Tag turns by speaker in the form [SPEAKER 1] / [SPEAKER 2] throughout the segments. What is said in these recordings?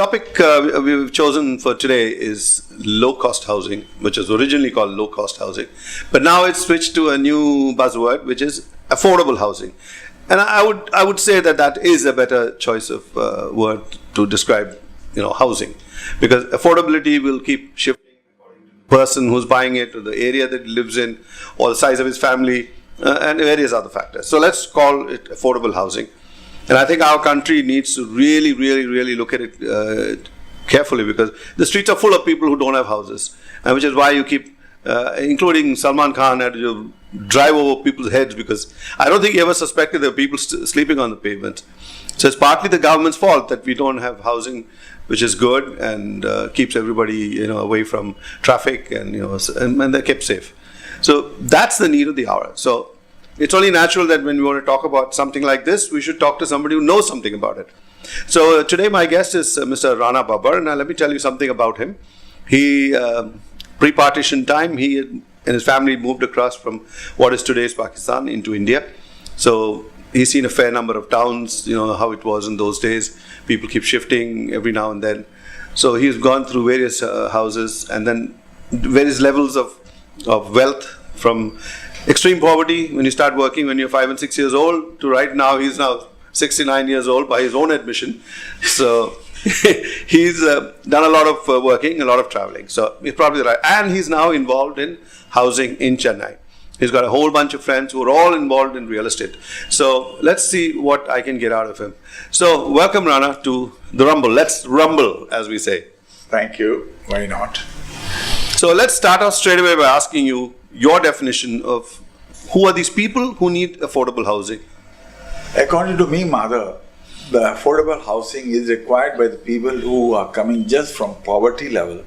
[SPEAKER 1] topic we've chosen for today is low-cost housing, which was originally called low-cost housing, but now it's switched to a new buzzword, which is affordable housing. And I would say that is a better choice of word to describe, housing, because affordability will keep shifting according to the person who's buying it, or the area that he lives in, or the size of his family, and various other factors. So let's call it affordable housing. And I think our country needs to really, really, really look at it carefully, because the streets are full of people who don't have houses, and which is why you keep, including Salman Khan, had to drive over people's heads, because I don't think he ever suspected there were people sleeping on the pavement. So it's partly the government's fault that we don't have housing which is good and keeps everybody away from traffic, and and they're kept safe. So that's the need of the hour. So it's only natural that when we want to talk about something like this, we should talk to somebody who knows something about it. So today my guest is Mr. Rana Bubber. Now let me tell you something about him. He, pre-partition time, he and his family moved across from what is today's Pakistan into India. So he's seen a fair number of towns, how it was in those days. People keep shifting every now and then. So he's gone through various houses, and then various levels of wealth, from extreme poverty when you start working when you're 5 and 6 years old, to right now he's now 69 years old by his own admission. So he's done a lot of working, a lot of traveling. So he's probably right. And he's now involved in housing in Chennai. He's got a whole bunch of friends who are all involved in real estate. So let's see what I can get out of him. So welcome, Rana, to the Rumble. Let's rumble, as we say.
[SPEAKER 2] Thank you. Why not?
[SPEAKER 1] So let's start off straight away by asking you your definition of who are these people who need affordable housing.
[SPEAKER 2] According to me, Madhav, the affordable housing is required by the people who are coming just from poverty level,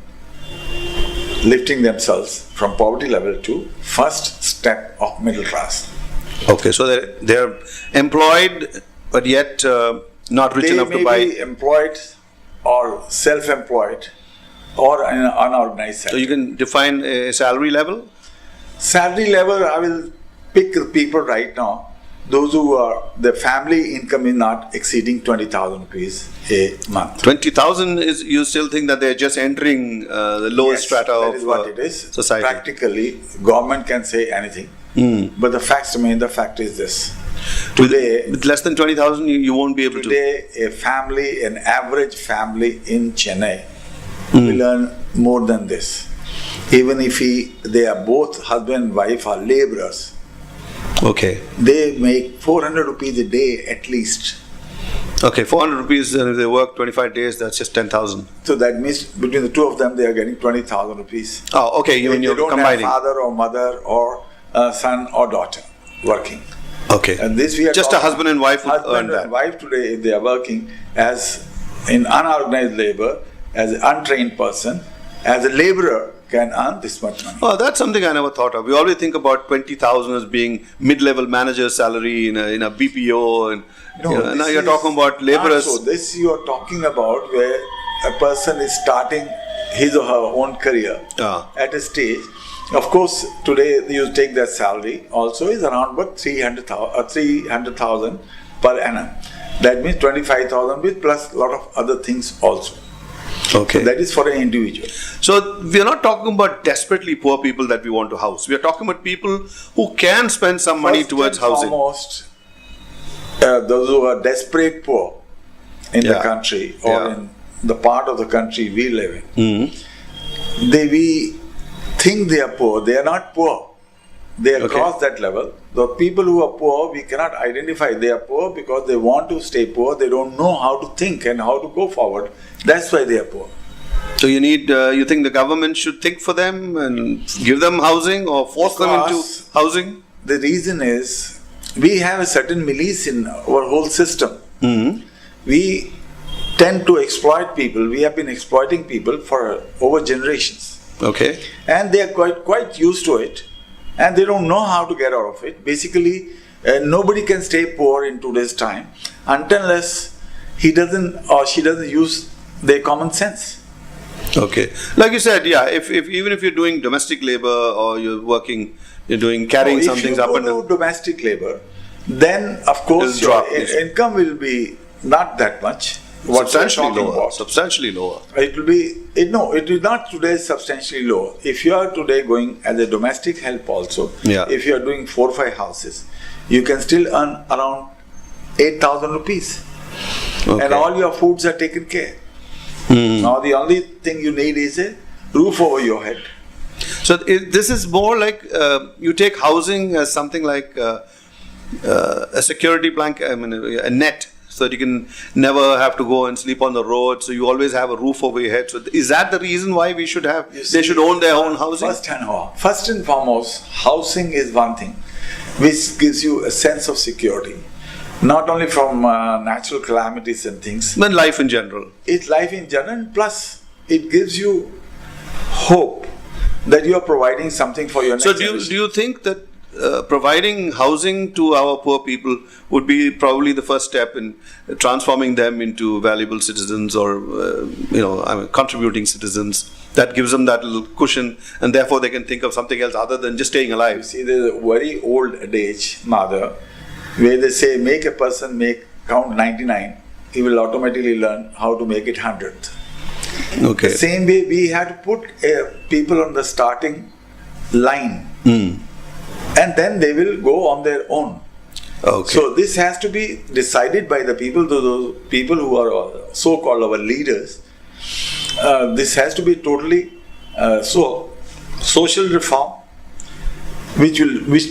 [SPEAKER 2] lifting themselves from poverty level to first step of middle class.
[SPEAKER 1] Okay, so they're employed, but yet not rich enough to buy.
[SPEAKER 2] They may be employed or self-employed or an unorganized sector.
[SPEAKER 1] So you can define a salary level?
[SPEAKER 2] Salary level, I will pick the people right now. Those who are, the family income is not exceeding 20,000 rupees a month.
[SPEAKER 1] 20,000 is, you still think that they're just entering the lowest strata
[SPEAKER 2] that
[SPEAKER 1] of
[SPEAKER 2] is what it is.
[SPEAKER 1] Society?
[SPEAKER 2] Practically, government can say anything. But the facts remain, the fact is this.
[SPEAKER 1] Today, with less than 20,000, you won't be able to.
[SPEAKER 2] Today, a family, an average family in Chennai will earn more than this. Even if they are both husband and wife are laborers.
[SPEAKER 1] Okay.
[SPEAKER 2] They make 400 rupees a day at least.
[SPEAKER 1] Okay, 400 rupees, and if they work 25 days, that's just 10,000.
[SPEAKER 2] So that means between the two of them, they are getting 20,000 rupees.
[SPEAKER 1] Oh, okay, you're
[SPEAKER 2] don't
[SPEAKER 1] combining.
[SPEAKER 2] Have father or mother or son or daughter working.
[SPEAKER 1] Okay.
[SPEAKER 2] And this we are
[SPEAKER 1] just a husband and wife would earn that.
[SPEAKER 2] Husband and wife today, if they are working as in unorganized labor, as an untrained person, as a laborer, can earn this much money.
[SPEAKER 1] Oh, that's something I never thought of. We always think about 20,000 as being mid-level manager salary in a BPO, and now you're talking about laborers.
[SPEAKER 2] So this you are talking about where a person is starting his or her own career at a stage. Of course, today you take their salary also is around about 300,000 per annum. That means 25,000 with plus a lot of other things also.
[SPEAKER 1] Okay.
[SPEAKER 2] So that is for an individual.
[SPEAKER 1] So we are not talking about desperately poor people that we want to house. We are talking about people who can spend some money towards housing.
[SPEAKER 2] Foremost, those who are desperate poor in the country or in the part of the country we live in. We think they are poor. They are not poor. They are across that level. The people who are poor, we cannot identify they are poor because they want to stay poor. They don't know how to think and how to go forward. That's why they are poor.
[SPEAKER 1] So you need, you think the government should think for them and give them housing or force them into housing?
[SPEAKER 2] The reason is we have a certain malice in our whole system. We tend to exploit people. We have been exploiting people for over generations.
[SPEAKER 1] Okay.
[SPEAKER 2] And they are quite used to it. And they don't know how to get out of it. Basically, nobody can stay poor in today's time unless he doesn't or she doesn't use their common sense.
[SPEAKER 1] Okay. Like you said, if even if you're doing domestic labor or you're working, you're carrying some things up and down.
[SPEAKER 2] If you do domestic labor, then of course your income will be not that much. what we're
[SPEAKER 1] Substantially
[SPEAKER 2] talking
[SPEAKER 1] lower.
[SPEAKER 2] about.
[SPEAKER 1] Substantially lower.
[SPEAKER 2] It will be, it is not today substantially lower. If you are today going as a domestic help also,
[SPEAKER 1] Yeah.
[SPEAKER 2] if you are doing 4 or 5 houses, you can still earn around 8,000 rupees.
[SPEAKER 1] Okay.
[SPEAKER 2] And all your foods are taken care. Now the only thing you need is a roof over your head.
[SPEAKER 1] So this is more like you take housing as something like a security blanket, I mean a net, so that you can never have to go and sleep on the road. So you always have a roof over your head. So is that the reason why we should have? They should own their own housing.
[SPEAKER 2] First and foremost, housing is one thing which gives you a sense of security, not only from natural calamities and things.
[SPEAKER 1] But life in general.
[SPEAKER 2] It's life in general. Plus, it gives you hope that you are providing something for your next
[SPEAKER 1] So
[SPEAKER 2] generation.
[SPEAKER 1] do you think that providing housing to our poor people would be probably the first step in transforming them into valuable citizens, or contributing citizens? That gives them that little cushion, and therefore they can think of something else other than just staying alive.
[SPEAKER 2] See, there's a very old adage, Madhav, where they say, make a person count 99, he will automatically learn how to make it 100th.
[SPEAKER 1] Okay.
[SPEAKER 2] The same way, we had to put people on the starting line, and then they will go on their own.
[SPEAKER 1] Okay.
[SPEAKER 2] So this has to be decided by the people, those people who are so-called our leaders. This has to be totally social reform, which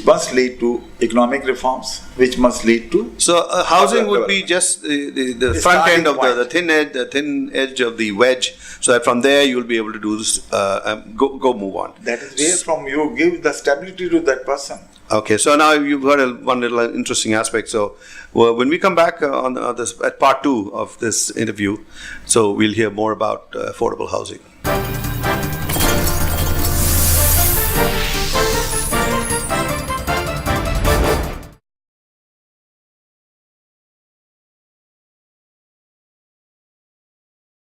[SPEAKER 2] must lead to economic reforms, which must lead to.
[SPEAKER 1] So housing would be just the front end of the thin edge of the wedge, so that from there you will be able to do this, go move on.
[SPEAKER 2] That is where from you give the stability to that person.
[SPEAKER 1] Okay, so now you've heard one little interesting aspect. So when we come back on this at part 2 of this interview, so we'll hear more about affordable housing.